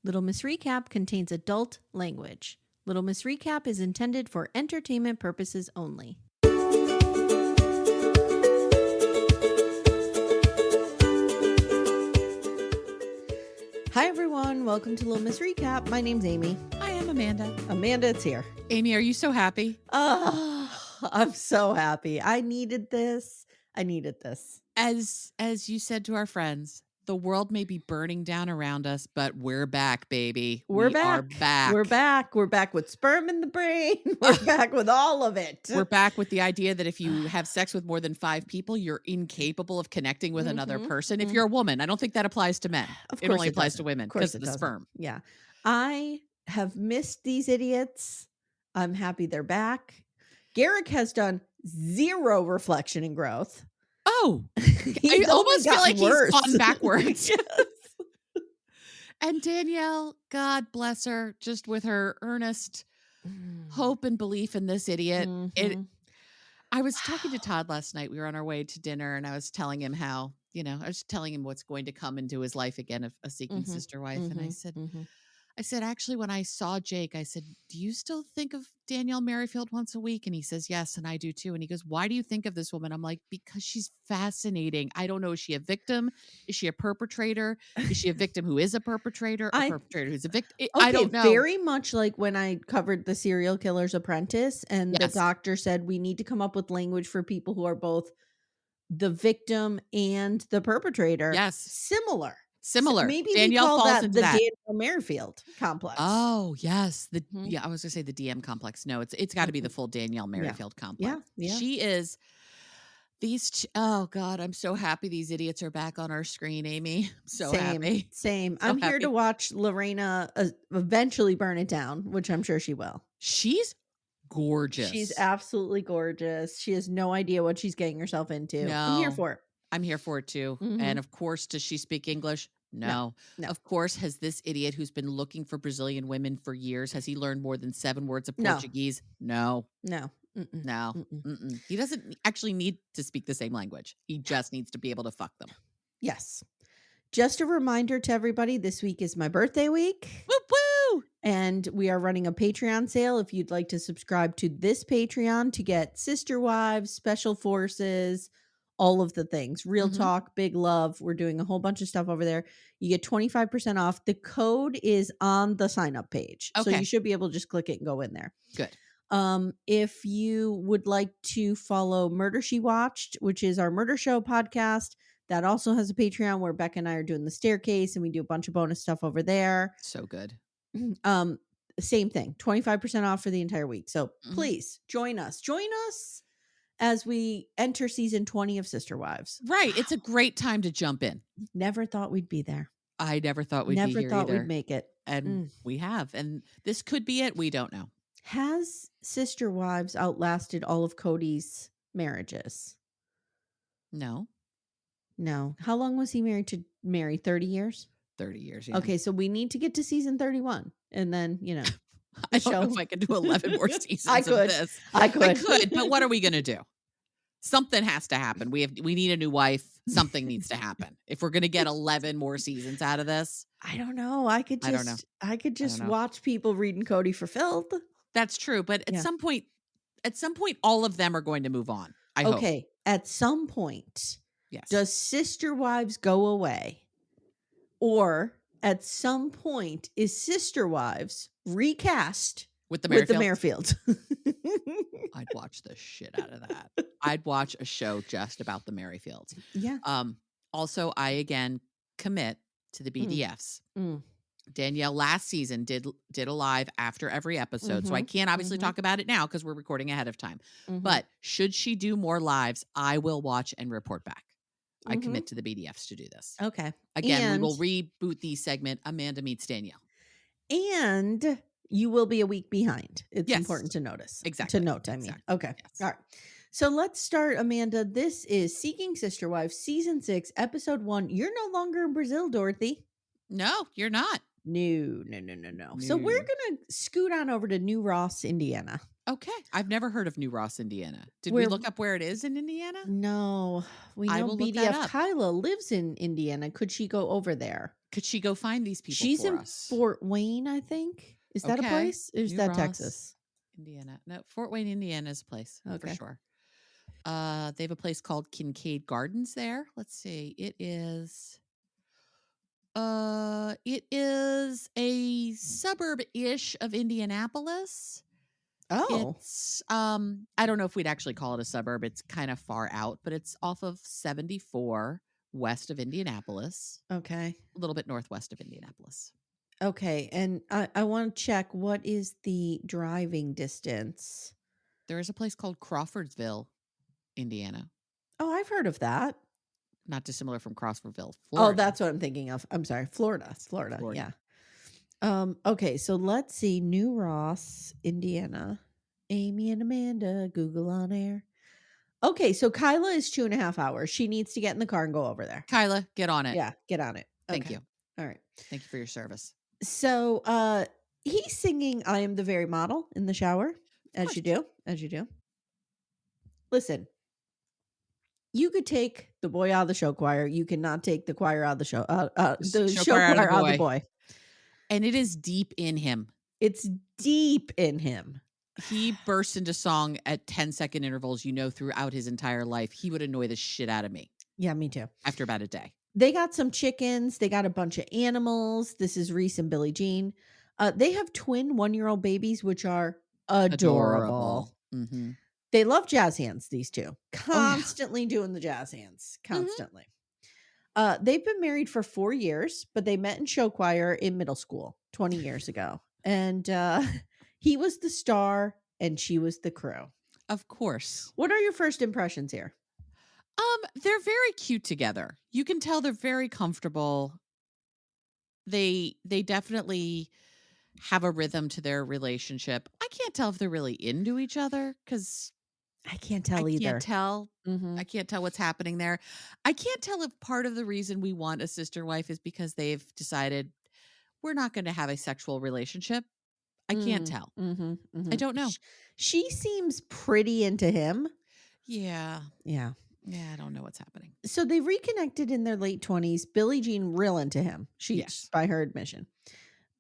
Little Miss Recap contains adult language. Little Miss Recap is intended for entertainment purposes only. Hi, everyone. Welcome to Little Miss Recap. My name's Amy. I am Amanda. Amanda's here. Amy, are you so happy? Oh, I'm so happy. I needed this. As you said to our friends, the world may be burning down around us, but we're back, baby. We're back. Are back. We're back. We're back with sperm in the brain. We're back with all of it. We're back with the idea that if you have sex with more than 5 people, you're incapable of connecting with another person. If you're a woman, I don't think that applies to men. Of it course only applies to women because of the sperm. Yeah. I have missed these idiots. I'm happy they're back. Garrick has done zero reflection and growth. Oh, I almost feel like worse. He's gone backwards. Yes. And Danielle, God bless her, just with her earnest hope and belief in this idiot. I was talking to Todd last night. We were on our way to dinner, and I was telling him how, I was telling him what's going to come into his life again of a seeking sister wife. And I said, actually, when I saw Jake, I said, do you still think of Danielle Merrifield once a week? And he says, yes, and I do too. And he goes, why do you think of this woman? I'm like, because she's fascinating. I don't know. Is she a victim? Is she a perpetrator? Is she a victim who is a perpetrator? A perpetrator who's a victim? I don't know. Very much like when I covered The Serial Killer's Apprentice, and the doctor said we need to come up with language for people who are both the victim and the perpetrator. Yes. Similar. Maybe Danielle falls that into the that. Danielle Merrifield complex. Oh, yes. Yeah, I was gonna say the DM complex. No, it's got to be the full Danielle Merrifield complex. Yeah. She is oh God, I'm so happy these idiots are back on our screen, Amy. I'm so happy. Same. So I'm here happy. to watch Lorena eventually burn it down, which I'm sure she will. She's gorgeous. She's absolutely gorgeous. She has no idea what she's getting herself into. No. I'm here for it. I'm here for it too. And of course, does she speak English? No. Of course, has this idiot who's been looking for Brazilian women for years, has he learned more than 7 words of Portuguese? No. He doesn't actually need to speak the same language. He just needs to be able to fuck them. Yes. Just a reminder to everybody, this week is my birthday week. Woo woo! And we are running a Patreon sale. If you'd like to subscribe to this Patreon to get Sister Wives, Special Forces, all of the things. Real talk, big love. We're doing a whole bunch of stuff over there. You get 25% off. The code is on the sign-up page. Okay. So you should be able to just click it and go in there. Good. If you would like to follow Murder She Watched, which is our murder show podcast, that also has a Patreon where Becca and I are doing the staircase, and we do a bunch of bonus stuff over there. So good. Same thing, 25% off for the entire week. So please join us. Join us as we enter season 20 of Sister Wives. Right. It's a great time to jump in. Never thought we'd be there. I never thought we'd be here Never thought either. we'd make it. And we have. And this could be it. We don't know. Has Sister Wives outlasted all of Cody's marriages? No. How long was he married to Mary? 30 years? 30 years, yeah. Okay, so we need to get to season 31. And then, I don't know if I can do 11 more seasons I could. of this. I could, but what are we going to do? Something has to happen. We need a new wife. Something needs to happen. If we're going to get 11 more seasons out of this. I don't know. I could just watch people reading Cody for filth. That's true. But at some point, all of them are going to move on. I hope. Okay. At some point, yes. Does Sister Wives go away? Or at some point, is Sister Wives recast with the Merrifields? I'd watch the shit out of that. I'd watch a show just about the Merrifields. Yeah. Also, I again commit to the BDFs. Danielle last season did a live after every episode. So I can't obviously talk about it now because we're recording ahead of time. But should she do more lives, I will watch and report back. I commit to the BDFs to do this. Okay. Again, we will reboot the segment Amanda Meets Danielle. And you will be a week behind. It's important to notice. Exactly. To note, I mean. Exactly. Okay. Yes. All right. So let's start, Amanda. This is Seeking Sister Wives, Season 6, Episode 1. You're no longer in Brazil, Dorothy. No, you're not. No. So we're going to scoot on over to New Ross, Indiana. Okay. I've never heard of New Ross, Indiana. Did we look up where it is in Indiana? No. We know BDF Kyla lives in Indiana. Could she go over there? Could she go find these people She's for in us? Fort Wayne, I think. Is that a Okay. place? Or is New that Ross, Texas? Indiana. No, Fort Wayne, Indiana is a place for Okay. sure. They have a place called Kincaid Gardens there. Let's see. It is a suburb-ish of Indianapolis. Oh, It's I don't know if we'd actually call it a suburb. It's kind of far out, but it's off of 74 west of Indianapolis, okay. a little bit northwest of Indianapolis. Okay. And I want to check, what is the driving distance? There is a place called Crawfordsville, Indiana. Oh, I've heard of that. Not dissimilar from Crawfordsville, Oh, Florida. that's what I'm thinking of. I'm sorry. Florida. Florida. Florida. Yeah. Okay, so let's see. New Ross, Indiana. Amy and Amanda, Google on air. Okay, so Kyla is 2.5 hours. She needs to get in the car and go over there. Kyla, get on it. Yeah, get on it. Thank Okay. you. All right. Thank you for your service. So he's singing I Am the Very Model in the shower. As you do. As you do. Listen. You could take the boy out of the show choir. You cannot take the choir out of the show. The show choir out of the boy. And it is deep in him. It's deep in him. He bursts into song at 10-second intervals, throughout his entire life. He would annoy the shit out of me. Yeah, me too. After about a day. They got some chickens. They got a bunch of animals. This is Reiss and Billie Jean. They have twin 1-year-old babies, which are adorable. Mm-hmm. They love jazz hands, these two. Constantly doing the jazz hands. Constantly. They've been married for 4 years, but they met in show choir in middle school 20 years ago. And he was the star and she was the crew. Of course. What are your first impressions here? They're very cute together. You can tell they're very comfortable. They definitely have a rhythm to their relationship. I can't tell if they're really into each other because I can't tell either. Can't tell. Mm-hmm. I can't tell what's happening there. I can't tell if part of the reason we want a sister wife is because they've decided we're not going to have a sexual relationship. I can't tell. Mm-hmm, mm-hmm. I don't know. She seems pretty into him. Yeah. Yeah. Yeah, I don't know what's happening. So they reconnected in their late 20s. Billie Jean real into him. She's by her admission.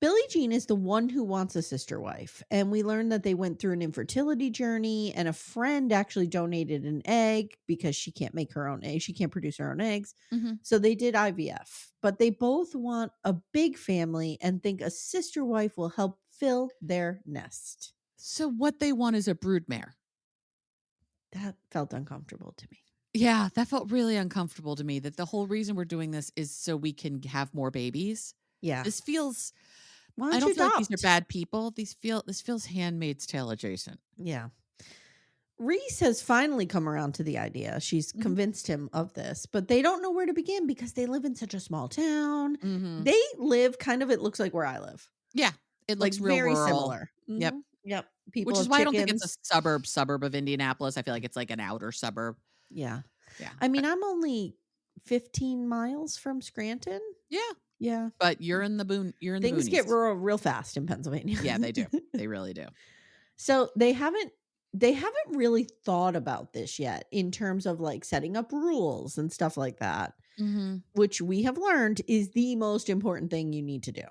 Billie Jean is the one who wants a sister wife. And we learned that they went through an infertility journey and a friend actually donated an egg because she can't make her own eggs. She can't produce her own eggs. Mm-hmm. So they did IVF. But they both want a big family and think a sister wife will help fill their nest. So what they want is a broodmare. That felt uncomfortable to me. Yeah, that felt really uncomfortable to me, that the whole reason we're doing this is so we can have more babies. Yeah. This feels... I don't feel like these are bad people. This feels Handmaid's Tale adjacent. Yeah. Reiss has finally come around to the idea. She's convinced him of this, but they don't know where to begin because they live in such a small town. Mm-hmm. They live kind of, it looks like where I live. Yeah. It looks like real very rural. similar. Mm-hmm. Yep. People Which is have why chickens. I don't think it's a suburb of Indianapolis. I feel like it's like an outer suburb. Yeah. Yeah. I mean, I'm only 15 miles from Scranton. Yeah. Yeah. But you're in the Things boonies. get rural real fast in Pennsylvania. Yeah, they do. They really do. So they haven't really thought about this yet in terms of like setting up rules and stuff like that, which we have learned is the most important thing you need to do.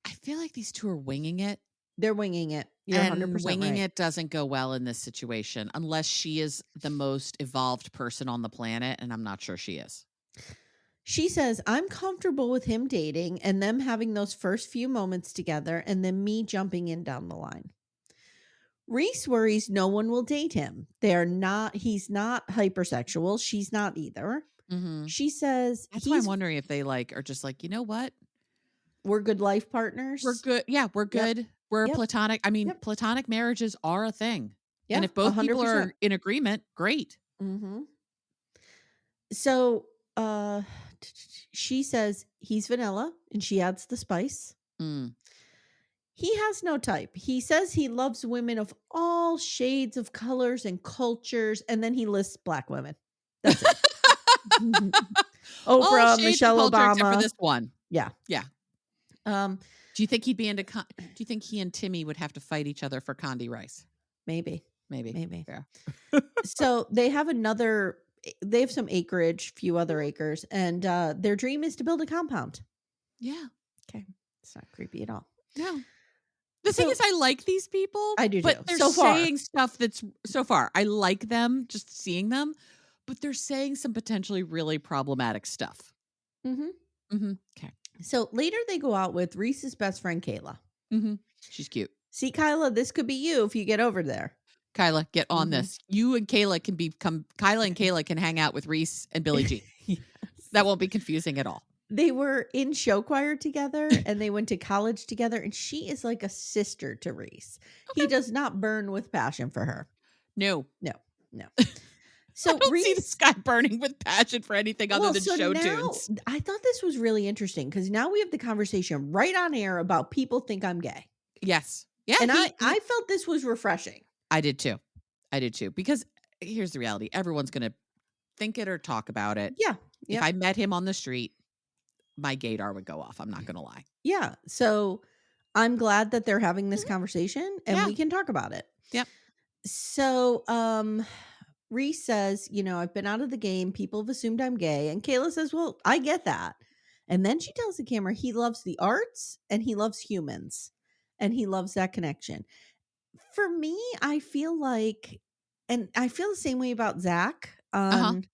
I feel like these two are winging it. They're winging it. You're and 100% winging right. it doesn't go well in this situation unless she is the most evolved person on the planet, and I'm not sure she is. She says, I'm comfortable with him dating and them having those first few moments together and then me jumping in down the line. Reiss worries no one will date him. He's not hypersexual. She's not either. Mm-hmm. She says, that's why I'm wondering if they are just like, you know what? We're good life partners. We're good. Yeah, we're good. Yep. We're platonic. I mean, platonic marriages are a thing. Yeah, and if both 100%. people are in agreement, great. Mm-hmm. So, she says he's vanilla and she adds the spice. He has no type. He says he loves women of all shades of colors and cultures, and then he lists black women. That's it. Oprah, Michelle Obama. Except for this one. Yeah. Yeah. Do you think he'd be into? Do you think he and Timmy would have to fight each other for Condi Rice? Maybe. Yeah. So they have some acreage, few other acres, and their dream is to build a compound. Yeah. Okay. It's not creepy at all. No. The thing is, I like these people. I do but too. they're So far. saying stuff that's so far. I like them, just seeing them, but they're saying some potentially really problematic stuff. Okay. So later they go out with Reese's best friend, Kayla. She's cute. See, Kyla, this could be you if you get over there. Kyla, get on this. You and Kayla can Kyla and Kayla can hang out with Reiss and Billie Jean. Yes. That won't be confusing at all. They were in show choir together and they went to college together, and she is like a sister to Reiss. Okay. He does not burn with passion for her. No. So I don't Reiss, see this guy burning with passion for anything other than show tunes. I thought this was really interesting because now we have the conversation right on air about people think I'm gay. Yes. Yeah. And I felt this was refreshing. I did too. Because here's the reality. Everyone's going to think it or talk about it. Yeah. If I met him on the street, my gaydar would go off. I'm not going to lie. Yeah. So I'm glad that they're having this conversation and we can talk about it. Yep. So, Reiss says, I've been out of the game. People have assumed I'm gay. And Kayla says, well, I get that. And then she tells the camera he loves the arts and he loves humans and he loves that connection. For me, I feel like, and I feel the same way about Zach on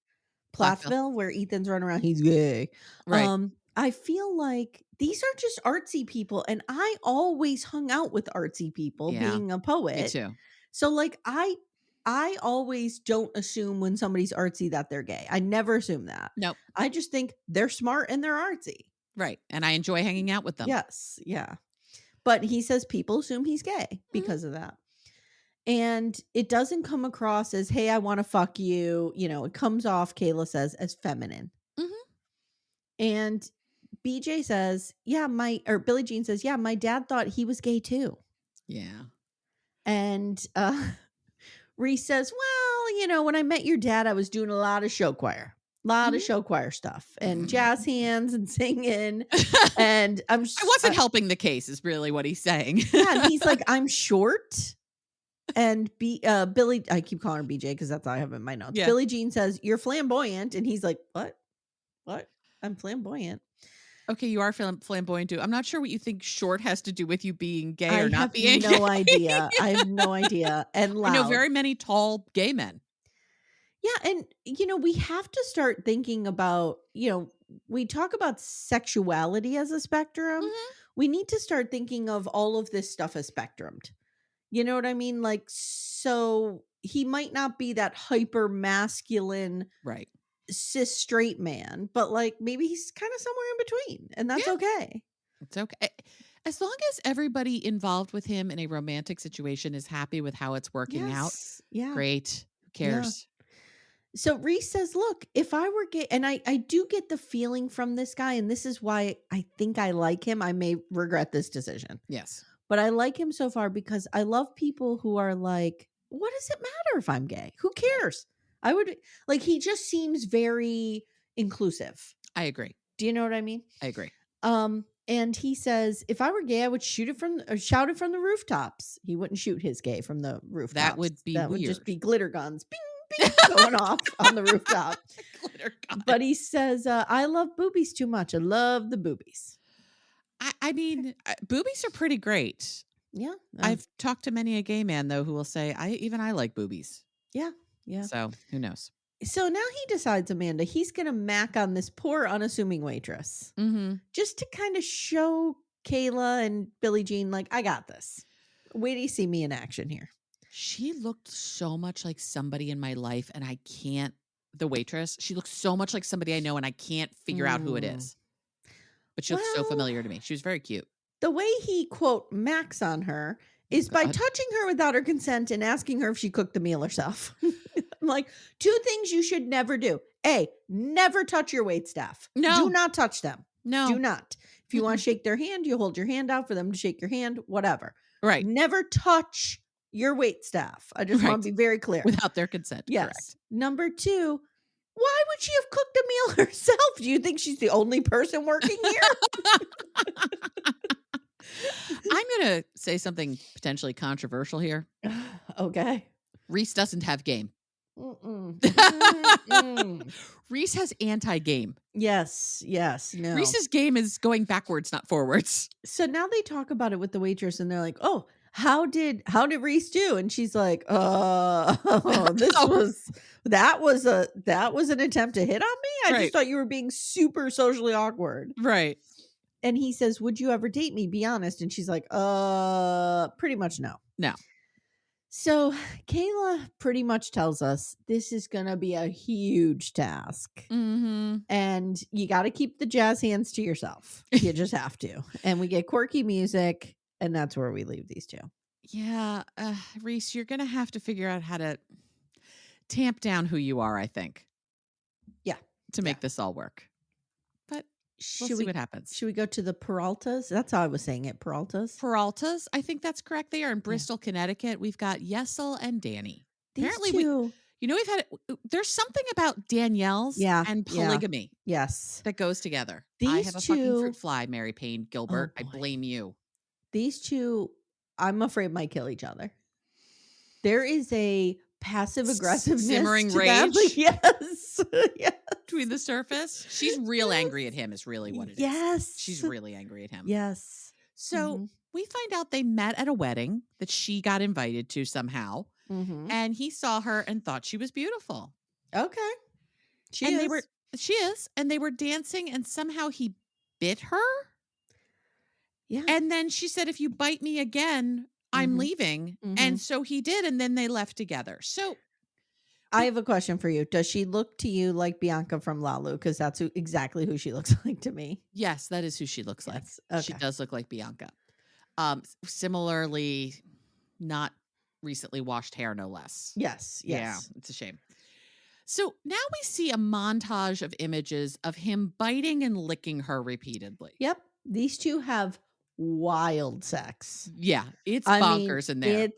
Plathville, where Ethan's running around. He's gay. Right. I feel like these are just artsy people. And I always hung out with artsy people being a poet. Me too. So like, I always don't assume when somebody's artsy that they're gay. I never assume that. Nope. I just think they're smart and they're artsy. Right. And I enjoy hanging out with them. Yes. Yeah. But he says people assume he's gay because of that. And it doesn't come across as, hey, I want to fuck you. It comes off, Kayla says, as feminine. And BJ says, Billie Jean says, yeah, my dad thought he was gay too. Yeah. And Reiss says, well, when I met your dad, I was doing a lot of show choir. Of show choir stuff and jazz hands and singing. And I wasn't helping the case is really what he's saying. And he's like, I'm short. And Billy, I keep calling her BJ because that's all I have in my notes. Yeah. Billie Jean says, you're flamboyant. And he's like, what? I'm flamboyant. Okay, you are flamboyant too. I'm not sure what you think short has to do with you being gay or not being gay. I have no idea. I have no idea. And loud. I know very many tall gay men. Yeah. And, we have to start thinking about, we talk about sexuality as a spectrum. We need to start thinking of all of this stuff as spectrumed. You know what I mean? Like, so he might not be that hyper masculine, right, cis straight man, but like maybe he's kind of somewhere in between, and that's okay. It's okay. As long as everybody involved with him in a romantic situation is happy with how it's working out. Yeah. Great. Who cares? Yeah. So Reiss says, look, if I were gay, and I do get the feeling from this guy, and this is why I think I like him. I may regret this decision. Yes. But I like him so far because I love people who are like, what does it matter if I'm gay? Who cares? I would like, he just seems very inclusive. I agree. Do you know what I mean? I agree. And he says, if I were gay, I would shout it from the rooftops. He wouldn't shoot his gay from the rooftops. That would be weird. Would just be glitter guns. Bing, bing, going off on the rooftop. Glitter gun. But he says, I love boobies too much. I love the boobies. I mean, boobies are pretty great. Yeah. I've talked to many a gay man, though, who will say, I like boobies. Yeah. Yeah. So who knows? So now he decides, Amanda, he's going to mac on this poor, unassuming waitress. Just to kind of show Kayla and Billie Jean, like, I got this. Wait till you see me in action here. She looked so much like somebody in my life, and I can't, the waitress, she looks so much like somebody I know, and I can't figure out who it is. But she looks so familiar to me. She was very cute. The way he, quote, max on her is by touching her without her consent and asking her if she cooked the meal herself. I'm like, 2 things you should never do. A, never touch your waitstaff. No. Do not touch them. No. Do not. If you want to shake their hand, you hold your hand out for them to shake your hand, whatever. Right. Never touch your waitstaff. I just want to be very clear. Without their consent. Yes. Correct. Number 2, why would she have cooked a meal herself? Do you think she's the only person working here? I'm going to say something potentially controversial here. Okay. Reiss doesn't have game. Reiss has anti-game. Yes. No. Reiss's game is going backwards, not forwards. So now they talk about it with the waitress, and they're like, "Oh, how did Reiss do?" And she's like, that was an attempt to hit on me. I just thought you were being super socially awkward." Right. And he says, "Would you ever date me? Be honest." And she's like, pretty much no. No. So Kayla pretty much tells us this is going to be a huge task. Mm-hmm. And you got to keep the jazz hands to yourself. You just have to. And we get quirky music, and that's where we leave these two. Yeah. Reiss, you're going to have to figure out how to tamp down who you are, I think. Yeah. To make this all work. But we'll see what happens. Should we go to the Peraltas? That's how I was saying it. Peraltas. I think that's correct. They are in Bristol, Connecticut. We've got Yesel and Danny. These Apparently, two. we've had there's something about Danielle's and polygamy. Yes. That goes together. These I have a two, fucking fruit fly, Mary Payne Gilbert. I blame you. These two, I'm afraid, might kill each other. There is a passive aggressiveness, simmering to rage. Them. Yes. Yes. Between the surface. She's real angry at him is really what it is. Yes. She's really angry at him. Yes. So we find out they met at a wedding that she got invited to somehow. And he saw her and thought she was beautiful. Okay. She is. And they were dancing, and somehow he bit her. Yeah. And then she said, "If you bite me again, I'm leaving." And so he did, and then they left together. So I have a question for you. Does she look to you like Bianca from Lalu? Because that's exactly who she looks like to me. Yes, that is who she looks like. Okay. She does look like Bianca. Similarly, not recently washed hair, no less. Yes. Yeah, it's a shame. So now we see a montage of images of him biting and licking her repeatedly. Yep. These two have wild sex. Yeah, it's bonkers in there.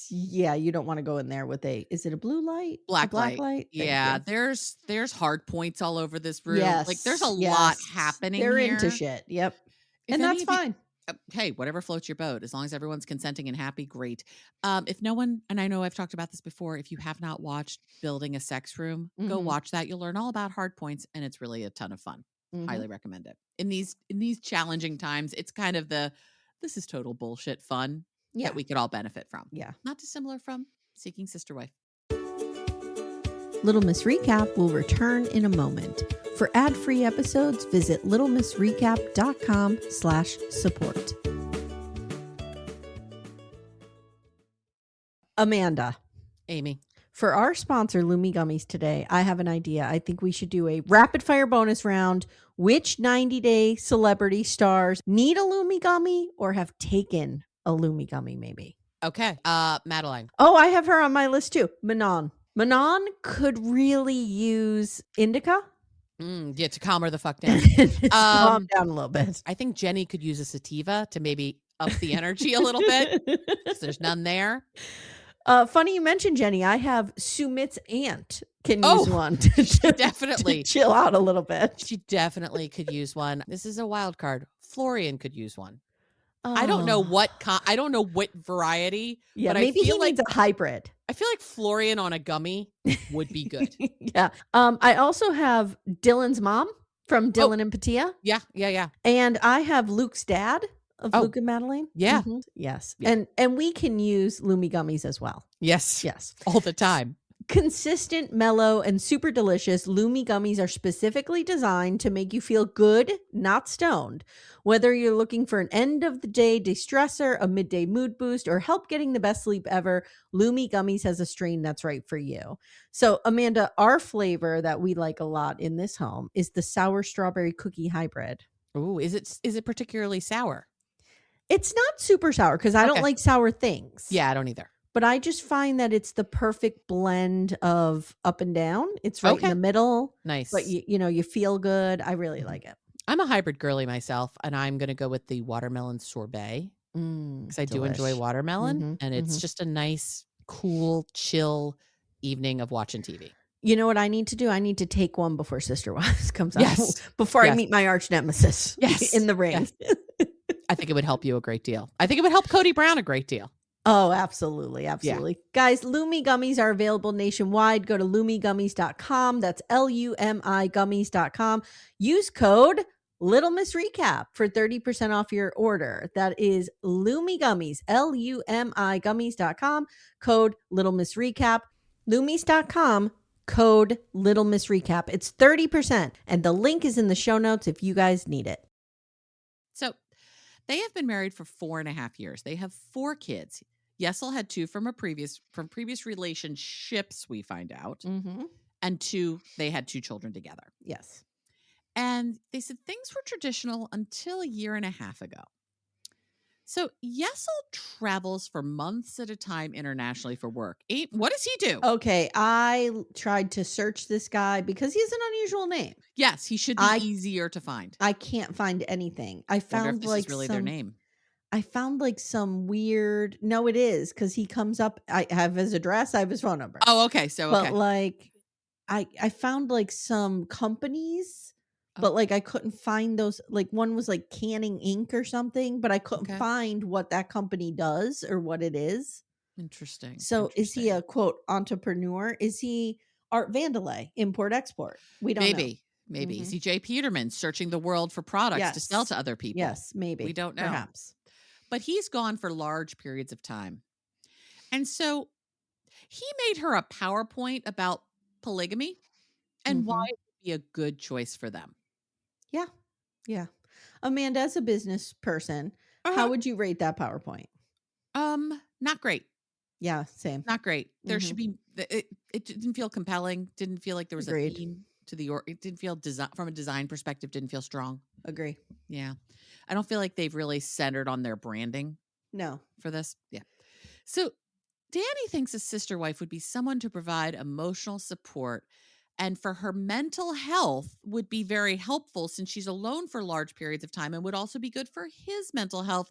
You don't want to go in there with is it a blue light? Black light? Yeah, there's hard points all over this room. Yes. Like there's a lot happening. They're here. into shit. Yep. And that's fine. Hey, whatever floats your boat, as long as everyone's consenting and happy, great. If no one, and I know I've talked about this before, if you have not watched Building a Sex Room, go watch that. You'll learn all about hard points, and it's really a ton of fun. Highly recommend it. In these challenging times, it's kind of this is total bullshit fun that we could all benefit from. Yeah. Not dissimilar from Seeking Sister Wife. Little Miss Recap will return in a moment. For ad-free episodes, visit littlemissrecap.com/support. Amanda. Amy. For our sponsor, Lumi Gummies today, I have an idea. I think we should do a rapid fire bonus round. Which 90-day celebrity stars need a Lumi Gummy or have taken a Lumi Gummy maybe? Okay. Madeline. Oh, I have her on my list too. Manon. Manon could really use indica. To calm her the fuck down. Calm down a little bit. I think Jenny could use a sativa to maybe up the energy a little bit. Because there's none there. Funny you mentioned Jenny. I have Sumit's aunt can use one to definitely chill out a little bit. She definitely could use one. This is a wild card. Florian could use one. I don't know what variety. Yeah, but maybe I feel he like needs a hybrid. I feel like Florian on a gummy would be good. Yeah. I also have Dylan's mom from Dylan and Patia. Yeah. And I have Luke's dad of Luke and Madeline. Yeah. Yes. Yeah. And we can use Lumi gummies as well. Yes. All the time. Consistent, mellow, and super delicious, Lumi gummies are specifically designed to make you feel good, not stoned. Whether you're looking for an end-of-the-day de-stressor, a midday mood boost, or help getting the best sleep ever, Lumi gummies has a strain that's right for you. So, Amanda, our flavor that we like a lot in this home is the sour strawberry cookie hybrid. Ooh, is it particularly sour? It's not super sour because I don't like sour things. Yeah, I don't either. But I just find that it's the perfect blend of up and down. It's right in the middle. Nice. But you feel good. I really like it. I'm a hybrid girly myself, and I'm going to go with the watermelon sorbet because I do enjoy watermelon, and it's just a nice, cool, chill evening of watching TV. You know what I need to do? I need to take one before Sister Wives comes out. Before I meet my arch nemesis in the ring. Yes. I think it would help you a great deal. I think it would help Cody Brown a great deal. Oh, absolutely. Yeah. Absolutely. Guys, Lumi gummies are available nationwide. Go to lumigummies.com. That's LUMI gummies.com. Use code Little Miss Recap for 30% off your order. That is Lumi Gummies, LUMI gummies.com. Code Little Miss Recap. Loomies.com. Code Little Miss Recap. It's 30%. And the link is in the show notes if you guys need it. So they have been married for 4.5 years. They have 4 kids. Yesel had 2 from previous relationships, we find out. Mm-hmm. And they had 2 children together. Yes. And they said things were traditional until a year and a half ago. So Yesel travels for months at a time internationally for work. What does he do? Okay, I tried to search this guy because he has an unusual name. Yes, he should be easier to find. I can't find anything. I found wonder if this is really their name. I found like some weird. No, it is because he comes up. I have his address. I have his phone number. Oh, okay. So, but like, I found like some companies, but like I couldn't find those. Like one was like Canning Inc. or something, but I couldn't find what that company does or what it is. Interesting. So is he a quote entrepreneur? Is he Art Vandelay, import export? We don't know. Maybe. Mm-hmm. Is he J. Peterman searching the world for products to sell to other people? Yes, maybe. We don't know. Perhaps. But he's gone for large periods of time. And so he made her a PowerPoint about polygamy and why it would be a good choice for them. Yeah. Yeah. Amanda, as a business person, how would you rate that PowerPoint? Not great. Yeah, same. Not great. There should be it didn't feel compelling, didn't feel like there was a theme to it didn't feel from a design perspective, didn't feel strong. Agree. Yeah. I don't feel like they've really centered on their branding. No. For this. Yeah. So Danny thinks a sister wife would be someone to provide emotional support and for her mental health would be very helpful since she's alone for large periods of time and would also be good for his mental health,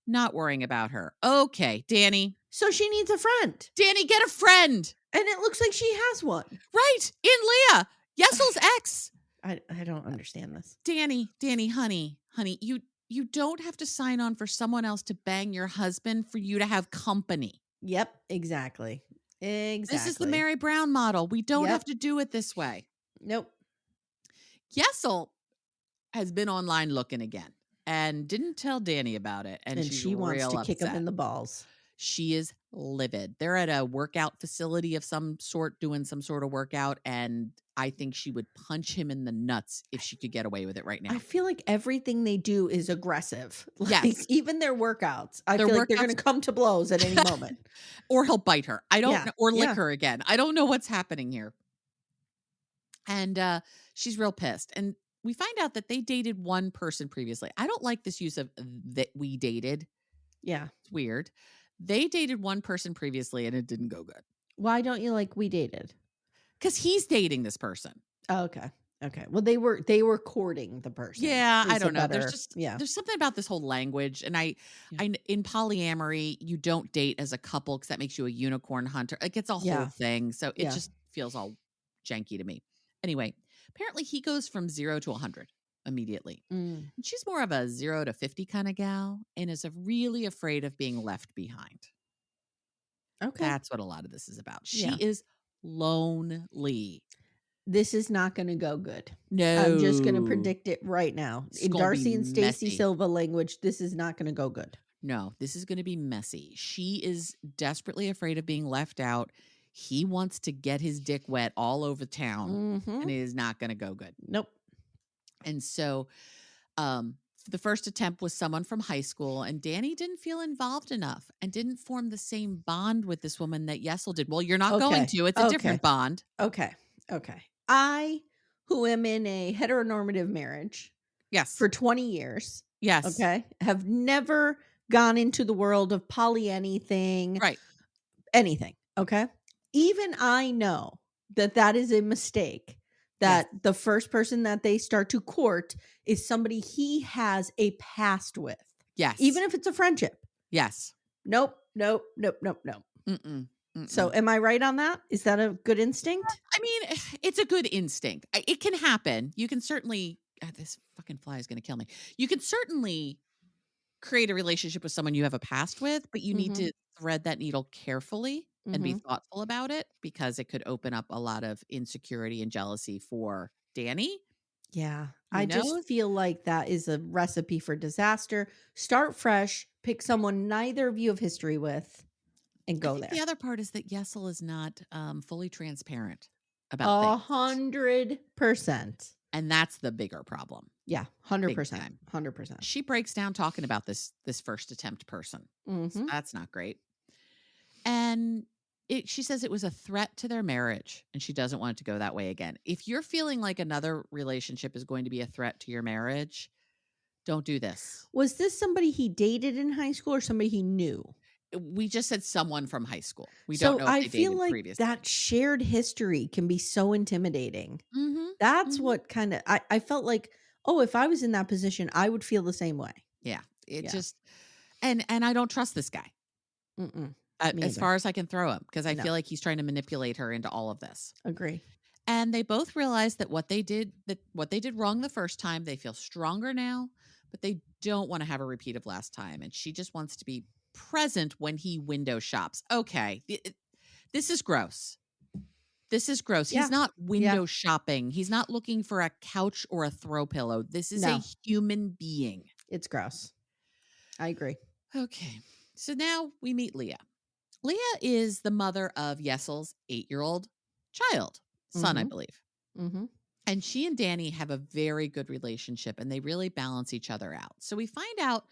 not worrying about her. Okay, Danny. So she needs a friend. Danny, get a friend. And it looks like she has one. Right. In Leah. Yesel's ex. I don't understand this. Danny, honey, you don't have to sign on for someone else to bang your husband for you to have company. Yep, exactly. This is the Mary Brown model. We don't have to do it this way. Nope. Yesel has been online looking again and didn't tell Danny about it. And she wants to kick him in the balls. She is livid. They're at a workout facility of some sort doing some sort of workout. And I think she would punch him in the nuts if she could get away with it right now. I feel like everything they do is aggressive. Like, yes. Even their workouts. I feel like they're going to come to blows at any moment. Or he'll bite her. I don't know. Or lick her again. I don't know what's happening here. And she's real pissed. And we find out that they dated one person previously. I don't like this use of that we dated. Yeah. It's weird. They dated one person previously and it didn't go good. Why don't you like we dated? Because he's dating this person. Oh, okay. Okay. Well, they were courting the person. Yeah, I don't know. There's something about this whole language. And I in polyamory, you don't date as a couple because that makes you a unicorn hunter. Like it's a whole thing. So it just feels all janky to me. Anyway, apparently he goes from 0 to 100 immediately. And she's more of a 0 to 50 kind of gal and is really afraid of being left behind. Okay. That's what a lot of this is about. She is lonely. This is not going to go good. No. I'm just going to predict it right now. In Darcy and Stacey Silva language, this is not going to go good. No, this is going to be messy. She is desperately afraid of being left out. He wants to get his dick wet all over town, and it is not going to go good. Nope. And so the first attempt was someone from high school, and Danny didn't feel involved enough and didn't form the same bond with this woman that Yesel did. Well, you're not going to. It's a different bond. Okay. I, who am in a heteronormative marriage for 20 years, have never gone into the world of poly anything. Right. Anything. Okay. Even I know that is a mistake, that the first person that they start to court is somebody he has a past with. Yes. Even if it's a friendship. Yes. Nope. Mm-mm. So am I right on that? Is that a good instinct? I mean, it's a good instinct. It can happen. You can certainly, this fucking fly is going to kill me. You can certainly create a relationship with someone you have a past with, but you need Mhm. to thread that needle carefully and be Mhm. thoughtful about it because it could open up a lot of insecurity and jealousy for Danny. Yeah. Who I just knows? feel like that is a recipe for disaster. Start fresh, pick someone neither of you have history with, and I go think the there. other part is that Yesel is not fully transparent about A things. 100%. And that's the bigger problem. Yeah, Big 100%. time. 100%. She breaks down talking about this first attempt person. So Mhm. that's not great. And she says it was a threat to their marriage and she doesn't want it to go that way again. If you're feeling like another relationship is going to be a threat to your marriage, don't do this. Was this somebody he dated in high school or somebody he knew? We just said someone from high school. We don't So know if I they feel dated like previously. that shared history can be so intimidating. Mhm. That's Mhm. what kinda I felt like, "Oh, if I was in that position, I would feel the same way." Yeah. It Yeah. just and I don't trust this guy. Mm-mm. Me As either. far as I can throw him because I No. feel like he's trying to manipulate her into all of this. Agree. And they both realize that what they did wrong the first time, they feel stronger now, but they don't want to have a repeat of last time. And she just wants to be present when he window shops. Okay, this is gross. This is gross. He's Yeah. not Yeah. window shopping. He's not looking for a couch or a throw pillow. This is a No. human being. It's gross. I agree. Okay. So now we meet Leah. Leah is the mother of Yesel's 8-year-old son, I Mhm. believe. Mhm. And she and Danny have a very good relationship and they really balance each other out. So we find out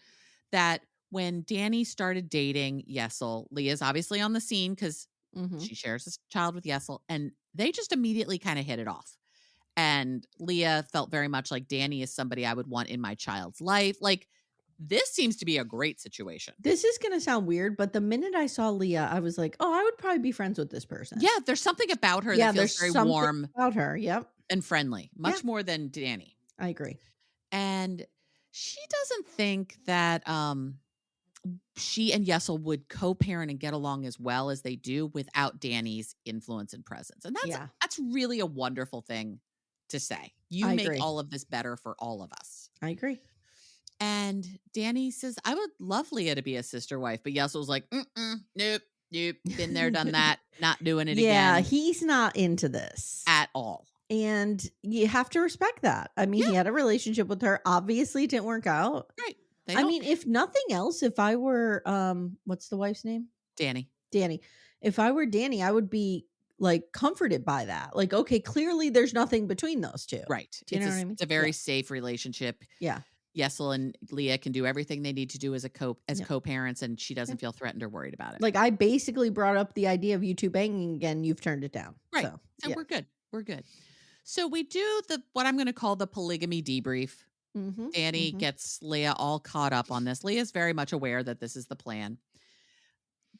that when Danny started dating Yesel, Leah's obviously on the scene because Mhm. she shares this child with Yesel, and they just immediately kind of hit it off. And Leah felt very much like Danny is somebody I would want in my child's life. Like, this seems to be a great situation. This is gonna sound weird, but the minute I saw Leah, I was like, "Oh, I would probably be friends with this person." Yeah, there's something about her that Yeah, feels there's very something warm about her. Yep. and friendly, Yeah, much more than Danny. I agree. And she doesn't think that she and Yesel would co-parent and get along as well as they do without Danny's influence and presence. And Yeah, that's really a wonderful thing to say. You I make agree. all of this better for all of us. I agree. And Danny says, I would love Leah to be a sister wife, but Yesel's like, nope, nope, been there, done that, not doing it Yeah, again he's not into this. at all. And you have to respect that. I mean, he Yeah, had a relationship with her. Obviously, it didn't work out. right. They I don't, mean, if nothing else, if I were what's the wife's name? Danny. Danny. If I were Danny, I would be like comforted by that. Like, okay, clearly there's nothing between those two. Right. Do you know what I mean? It's a Yeah. very safe relationship. Yeah. Yesel and Leah can do everything they need to do as Yeah. co-parents, and she Yeah. doesn't feel threatened or worried about it. Like I basically brought up the idea of you two banging again. You've turned it down. Right. So And yeah. we're good. We're good. So we do the what I'm going to call the polygamy debrief. Mm-hmm. Danny Mm-hmm. gets Leah all caught up on this. Leah's very much aware that this is the plan.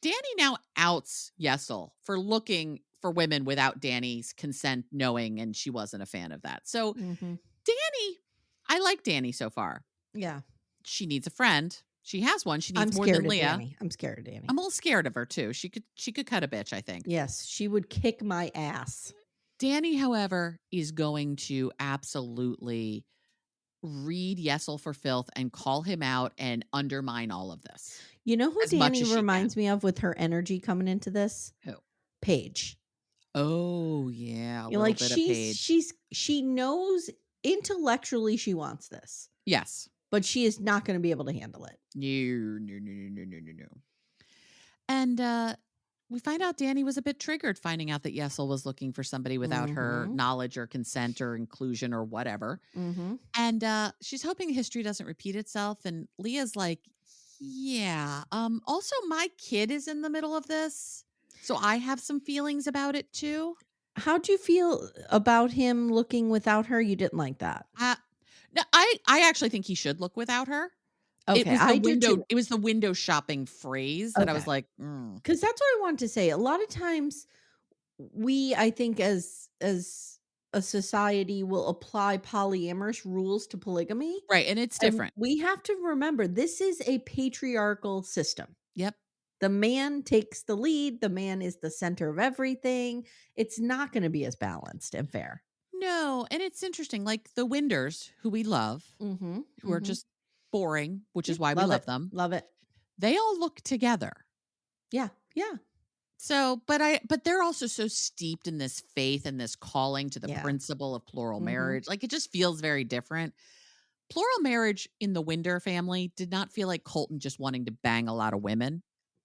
Danny now outs Yesel for looking for women without Danny's consent, knowing, and she wasn't a fan of that. So Mm-hmm. Danny, I like Danny so far. Yeah. She needs a friend. She has one. She I'm needs more scared than of Leah. Danny. I'm scared of Danny. I'm a little scared of her too. She could cut a bitch, I think. Yes, she would kick my ass. Danny, however, is going to absolutely read Yesel for filth and call him out and undermine all of this You know who as much Danny as she can. reminds me of with her energy coming into this? Who? Paige. Oh, yeah, a You know, little like bit of Paige. she knows intellectually she wants this, Yes. but she is not going to be able to handle it. No. And we find out Danny was a bit triggered finding out that Yesel was looking for somebody without her Mhm. knowledge or consent or inclusion or whatever. Mhm. And she's hoping history doesn't repeat itself. And Leah's like, yeah. Also, my kid is in the middle of this. So I have some feelings about it too. How'd you feel about him looking without her? You didn't like that. Uh, no, I actually think he should look without her. Okay, I do too. It was the window shopping phrase that I was Okay. like, Cuz that's what I wanted to say. A lot of times I think as a society will apply polyamorous rules to polygamy. right. And it's And different. we have to remember this is a patriarchal system. Yep. The man takes the lead, the man is the center of everything. It's not going to be as balanced and fair. No. And it's interesting. Like the Winders, who we love, Mhm. who are Mhm. just boring, which is why we Love love it. them. Love it. They all look together. Yeah. Yeah. So, but they're also so steeped in this faith and this calling to the Yeah. principle of plural Mhm. marriage. Like, it just feels very different. Plural marriage in the Winder family did not feel like Colton just wanting to bang a lot of women